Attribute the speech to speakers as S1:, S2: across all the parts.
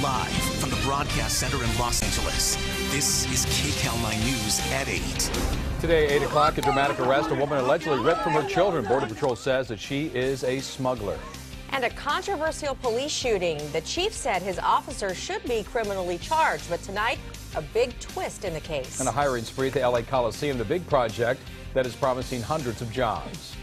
S1: Live from the Broadcast Center in Los Angeles, this is KCAL9 News at 8.
S2: Today, 8 o'clock, a dramatic arrest. A woman allegedly ripped from her children. Border Patrol says that she is a smuggler.
S3: And a controversial police shooting. The chief said his officers should be criminally charged, but tonight, a big twist in the case.
S2: And a hiring spree at the LA Coliseum, the big project that is promising hundreds of jobs.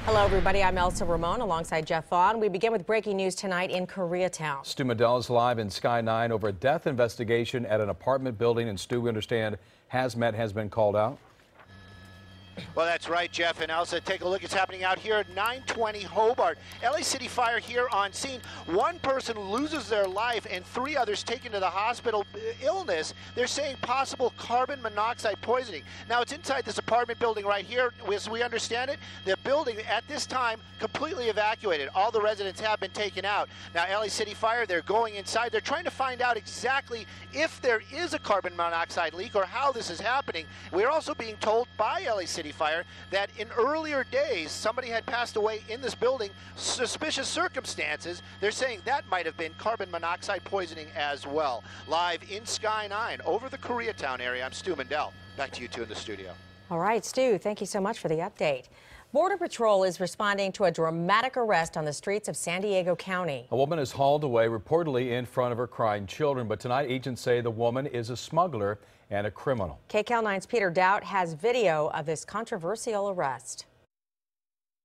S3: Hello, everybody. I'm Elsa Ramon alongside Jeff Vaughn. We begin with breaking news tonight in Koreatown. Stu
S2: Medell is live in Sky 9 over a death investigation at an apartment building. And Stu, we understand hazmat has been called out.
S4: Well, that's right, Jeff and Elsa. Take a look. It's happening out here at 920 Hobart. LA City Fire here on scene. One person loses their life and 3 others taken to the hospital. Illness. They're saying possible carbon monoxide poisoning. Now, it's inside this apartment building right here. As we understand it, the building at this time completely evacuated. All the residents have been taken out. Now, LA City Fire, they're going inside. They're trying to find out exactly if there is a carbon monoxide leak or how this is happening. We're also being told by LA City Fire that in earlier days somebody had passed away in this building, suspicious circumstances. They're saying that might have been carbon monoxide poisoning as well. Live in Sky 9 over the Koreatown area, I'm Stu Medell. Back to you two in the studio.
S3: All right, Stu, thank you so much for the update. Border Patrol is responding to a dramatic arrest on the streets of San Diego County.
S2: A woman is hauled away reportedly in front of her crying children, but tonight agents say the woman is a smuggler and a criminal.
S3: KCAL9's Peter Doubt has video of this controversial arrest.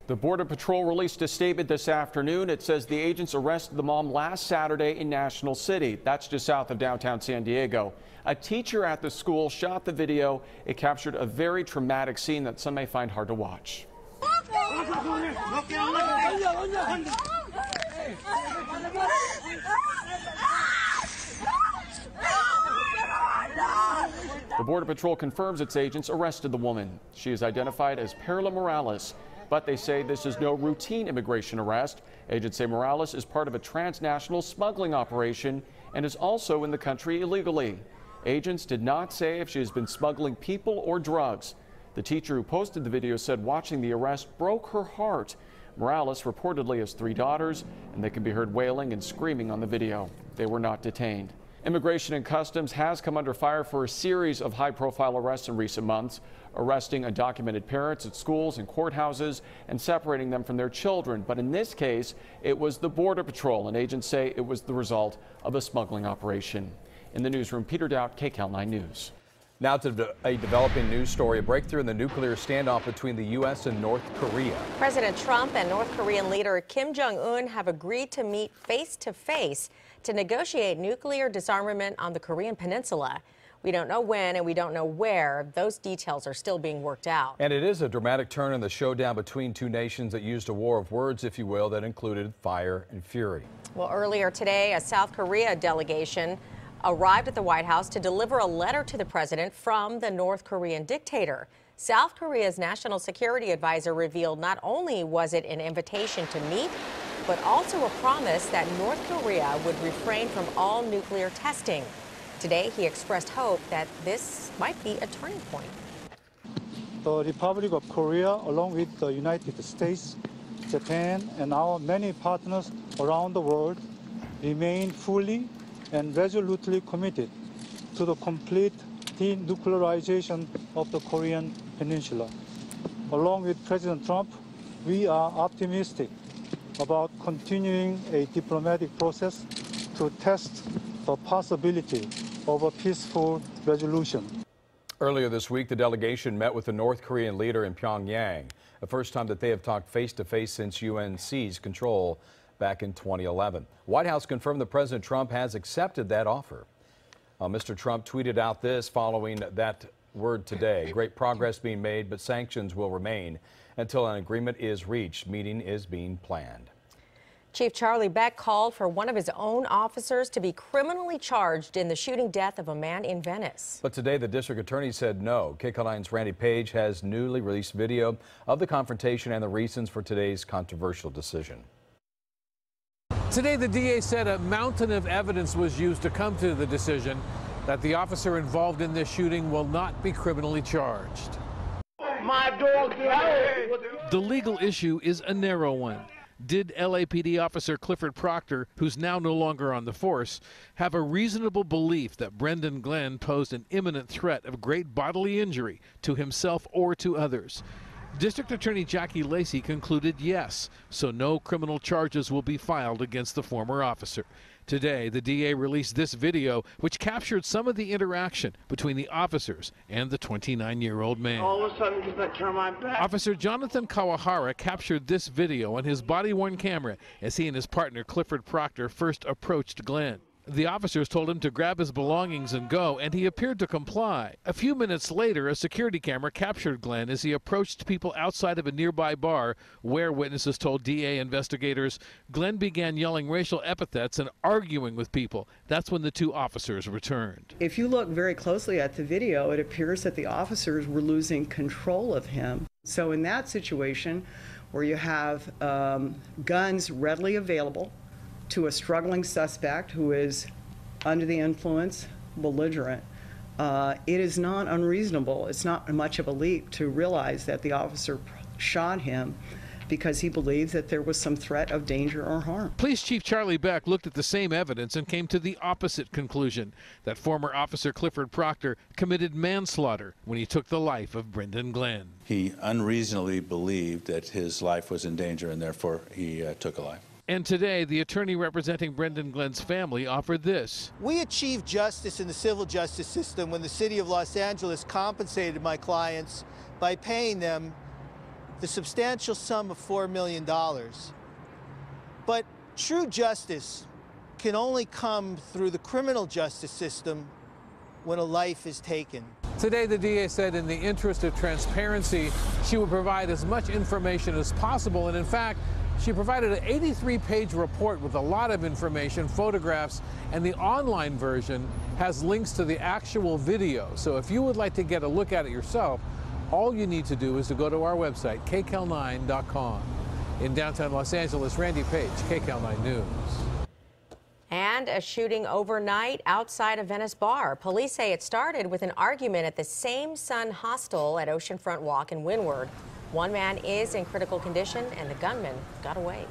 S5: The Border Patrol released a statement this afternoon. It says the agents arrested the mom last Saturday in National City. That's just south of downtown San Diego. A teacher at the school shot the video. It captured a very traumatic scene that some may find hard to watch. The Border Patrol confirms its agents arrested the woman. She is identified as Perla Morales, but they say this is no routine immigration arrest. Agents say Morales is part of a transnational smuggling operation and is also in the country illegally. Agents did not say if she has been smuggling people or drugs. The teacher who posted the video said watching the arrest broke her heart. Morales reportedly has 3 daughters, and they can be heard wailing and screaming on the video. They were not detained. Immigration and Customs has come under fire for a series of high-profile arrests in recent months, arresting undocumented parents at schools and courthouses and separating them from their children. But in this case, it was the Border Patrol, and agents say it was the result of a smuggling operation. In the newsroom, Peter Doubt, KCAL9 News.
S2: Now to a developing news story, a breakthrough in the nuclear standoff between the U.S. and North Korea.
S3: President Trump and North Korean leader Kim Jong Un have agreed to meet face-to-face to negotiate nuclear disarmament on the Korean Peninsula. We don't know when and we don't know where. Those details are still being worked out.
S2: And it is a dramatic turn in the showdown between two nations that used a war of words, if you will, that included fire and fury.
S3: Well, earlier today, a South Korea delegation arrived at the White House to deliver a letter to the president from the North Korean dictator. South Korea's national security advisor revealed not only was it an invitation to meet, but also a promise that North Korea would refrain from all nuclear testing. Today, he expressed hope that this might be a turning point.
S6: The Republic of Korea, along with the United States, Japan, and our many partners around the world, remain fully and resolutely committed to the complete denuclearization of the Korean Peninsula. Along with President Trump, we are optimistic about continuing a diplomatic process to test the possibility of a peaceful resolution.
S2: Earlier this week, the delegation met with the North Korean leader in Pyongyang, the first time that they have talked face-to-face since UN seized control back in 2011. White House confirmed that President Trump has accepted that offer. Mr. Trump tweeted out this following that word today. Great progress being made, but sanctions will remain until an agreement is reached. Meeting is being planned.
S3: Chief Charlie Beck called for one of his own officers to be criminally charged in the shooting death of a man in Venice.
S2: But today, the district attorney said no. KCAL9's Randy Page has newly released video of the confrontation and the reasons for today's controversial decision.
S7: Today, the DA said a mountain of evidence was used to come to the decision that the officer involved in this shooting will not be criminally charged.
S8: The legal issue is a narrow one.
S7: Did LAPD officer Clifford Proctor, who's now no longer on the force, have a reasonable belief that Brendan Glenn posed an imminent threat of great bodily injury to himself or to others? District Attorney Jackie Lacey concluded yes, so no criminal charges will be filed against the former officer. Today, the DA released this video, which captured some of the interaction between the officers and the 29-year-old man.
S8: All of a sudden, just like turn my back.
S7: Officer Jonathan Kawahara captured this video on his body-worn camera as he and his partner Clifford Proctor first approached Glenn. The officers told him to grab his belongings and go, and he appeared to comply. A few minutes later, a security camera captured Glenn as he approached people outside of a nearby bar where, witnesses told DA investigators, Glenn began yelling racial epithets and arguing with people. That's when the two officers returned.
S9: If you look very closely at the video, it appears that the officers were losing control of him. So in that situation, where you have guns readily available to a struggling suspect who is under the influence, belligerent, it is not unreasonable. It's not much of a leap to realize that the officer shot him because he believes that there was some threat of danger or harm.
S7: Police Chief Charlie Beck looked at the same evidence and came to the opposite conclusion, that former officer Clifford Proctor committed manslaughter when he took the life of Brendan Glenn.
S10: He unreasonably believed that his life was in danger, and therefore he took a life.
S7: And today, the attorney representing Brendan Glenn's family offered this.
S11: We achieved justice in the civil justice system when the city of Los Angeles compensated my clients by paying them the substantial sum of $4 million. But true justice can only come through the criminal justice system when a life is taken.
S7: Today, the DA said in the interest of transparency, she would provide as much information as possible. And in fact, she provided an 83-page report with a lot of information, photographs, and the online version has links to the actual video. So if you would like to get a look at it yourself, all you need to do is to go to our website, KCAL9.com. In downtown Los Angeles, Randy Page, KCAL9 News.
S3: And a shooting overnight outside a Venice bar. Police say it started with an argument at the Same Sun Hostel at Oceanfront Walk in Windward. One man is in critical condition, and the gunman got away.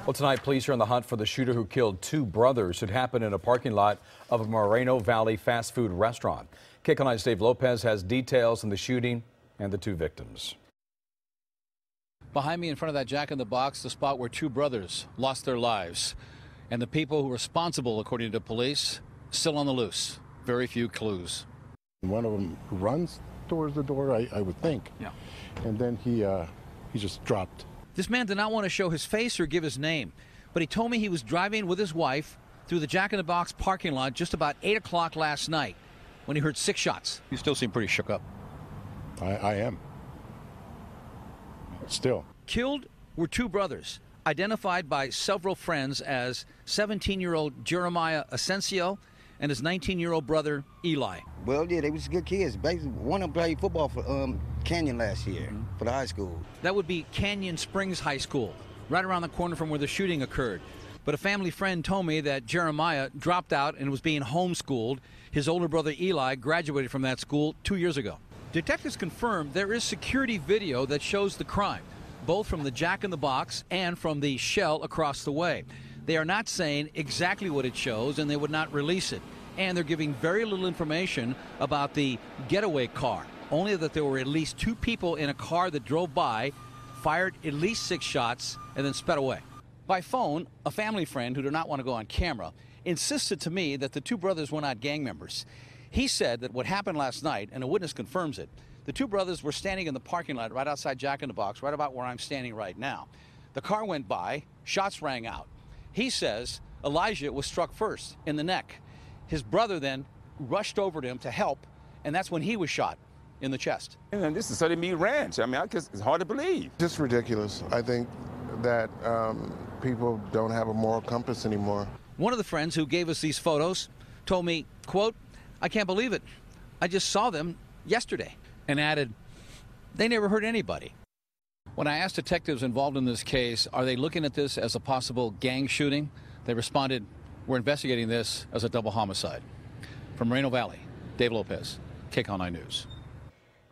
S2: Well, tonight, police are on the hunt for the shooter who killed two brothers. It happened in a parking lot of a Moreno Valley fast food restaurant. KCAL9's Dave Lopez has details on the shooting and the two victims.
S12: Behind me in front of that Jack in the Box, the spot where two brothers lost their lives. And the people who were responsible, according to police, still on the loose. Very few clues.
S13: One of them runs towards the door, I would think.
S12: Yeah.
S13: And then he just dropped.
S12: This man did not want to show his face or give his name, but he told me he was driving with his wife through the Jack in the Box parking lot just about 8 o'clock last night when he heard 6 shots. You still seem pretty shook up.
S13: I am. Still.
S12: Killed were two brothers, identified by several friends as 17-year-old Jeremiah Asensio and his 19-year-old brother, Eli.
S14: Well, yeah, they was good kids. Basically, one of them played football for Canyon last year for the high school.
S12: That would be Canyon Springs High School, right around the corner from where the shooting occurred. But a family friend told me that Jeremiah dropped out and was being homeschooled. His older brother, Eli, graduated from that school 2 years ago. Detectives confirmed there is security video that shows the crime, both from the Jack in the Box and from the Shell across the way. They are not saying exactly what it shows, and they would not release it. And they're giving very little information about the getaway car, only that there were at least 2 people in a car that drove by, fired at least 6 shots, and then sped away. By phone, a family friend who did not want to go on camera insisted to me that the 2 brothers were not gang members. He said that what happened last night, and a witness confirms it, the 2 brothers were standing in the parking lot right outside Jack in the Box, right about where I'm standing right now. The car went by, shots rang out. He says Elijah was struck first in the neck. His brother then rushed over to him to help, and that's when he was shot in the chest.
S15: And this is Sunday Meat Ranch. I mean, it's hard to believe.
S13: Just ridiculous. I think that people don't have a moral compass anymore.
S12: One of the friends who gave us these photos told me, quote, "I can't believe it. I just saw them yesterday," and added, "They never hurt anybody." When I asked detectives involved in this case, are they looking at this as a possible gang shooting, they responded, "We're investigating this as a double homicide." From Moreno Valley, Dave Lopez, KCAL9 News.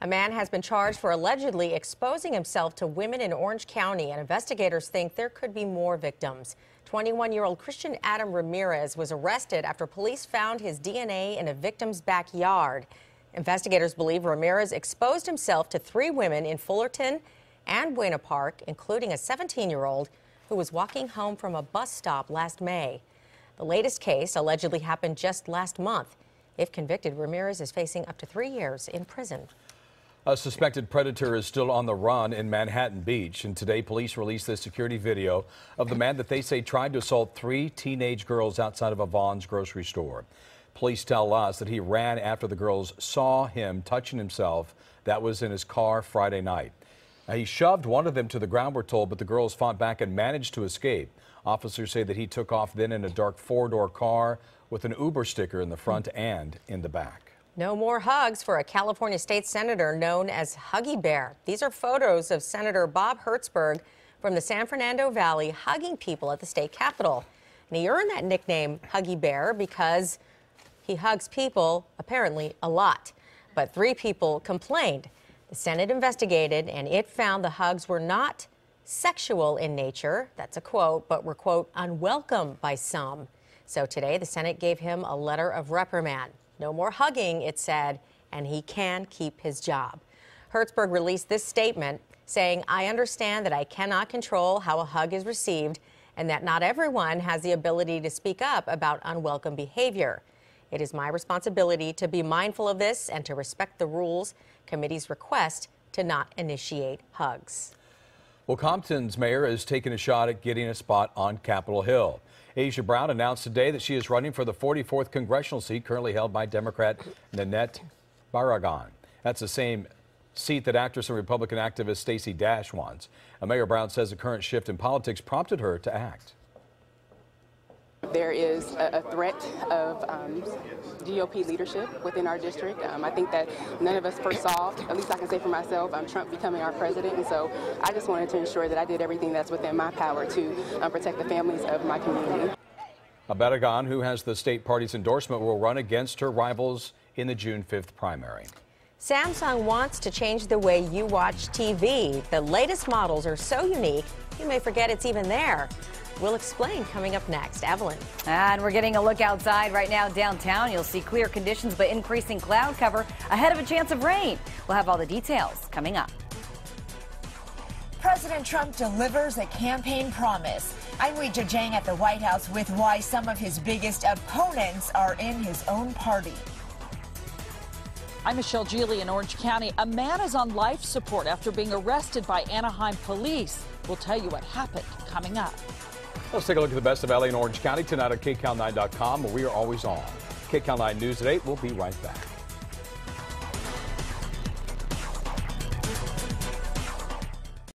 S3: A man has been charged for allegedly exposing himself to women in Orange County, and investigators think there could be more victims. 21-year-old Christian Adam Ramirez was arrested after police found his DNA in a victim's backyard. Investigators believe Ramirez exposed himself to 3 women in Fullerton and Buena Park, including a 17-year-old who was walking home from a bus stop last May. The latest case allegedly happened just last month. If convicted, Ramirez is facing up to 3 years in prison.
S2: A suspected predator is still on the run in Manhattan Beach, and today police released this security video of the man that they say tried to assault 3 teenage girls outside of a Vaughn's grocery store. Police tell us that he ran after the girls saw him touching himself. That was in his car Friday night. He shoved one of them to the ground, we're told, but the girls fought back and managed to escape. Officers say that he took off then in a dark 4-door car with an Uber sticker in the front and in the back.
S3: No more hugs for a California state senator known as Huggy Bear. These are photos of Senator Bob Hertzberg from the San Fernando Valley hugging people at the state capitol. And he earned that nickname, Huggy Bear, because he hugs people, apparently, a lot. But 3 people complained. The Senate investigated, and it found the hugs were not sexual in nature. That's a quote, but were, quote, unwelcome by some. So today, the Senate gave him a letter of reprimand. No more hugging, it said, and he can keep his job. Hertzberg released this statement saying, I understand that I cannot control how a hug is received and that not everyone has the ability to speak up about unwelcome behavior. It is my responsibility to be mindful of this and to respect the rules. Committee's request to not initiate hugs.
S2: Well, Compton's mayor is taking a shot at getting a spot on Capitol Hill. Asia Brown announced today that she is running for the 44th congressional seat currently held by Democrat Nanette Barragan. That's the same seat that actress and Republican activist Stacey Dash wants. Mayor Brown says the current shift in politics prompted her to act.
S16: There is a threat of GOP leadership within our district. I think that none of us foresaw, at least I can say for myself, Trump becoming our president. And so I just wanted to ensure that I did everything that's within my power to protect the families of my community.
S2: Barragan, who has the state party's endorsement, will run against her rivals in the June 5th primary.
S3: Samsung wants to change the way you watch TV. The latest models are so unique, you may forget it's even there. We'll explain coming up next. Evelyn.
S17: And we're getting a look outside right now downtown. You'll see clear conditions but increasing cloud cover ahead of a chance of rain. We'll have all the details coming up.
S18: President Trump delivers a campaign promise. I'm Rita Jang at the White House with why some of his biggest opponents are in his own party.
S19: I'm Michelle Geely in Orange County. A man is on life support after being arrested by Anaheim police. We'll tell you what happened coming up.
S2: Let's take a look at the best of LA and Orange County tonight at KCAL9.com, where we are always on. KCAL9 News at 8. We'll be right back.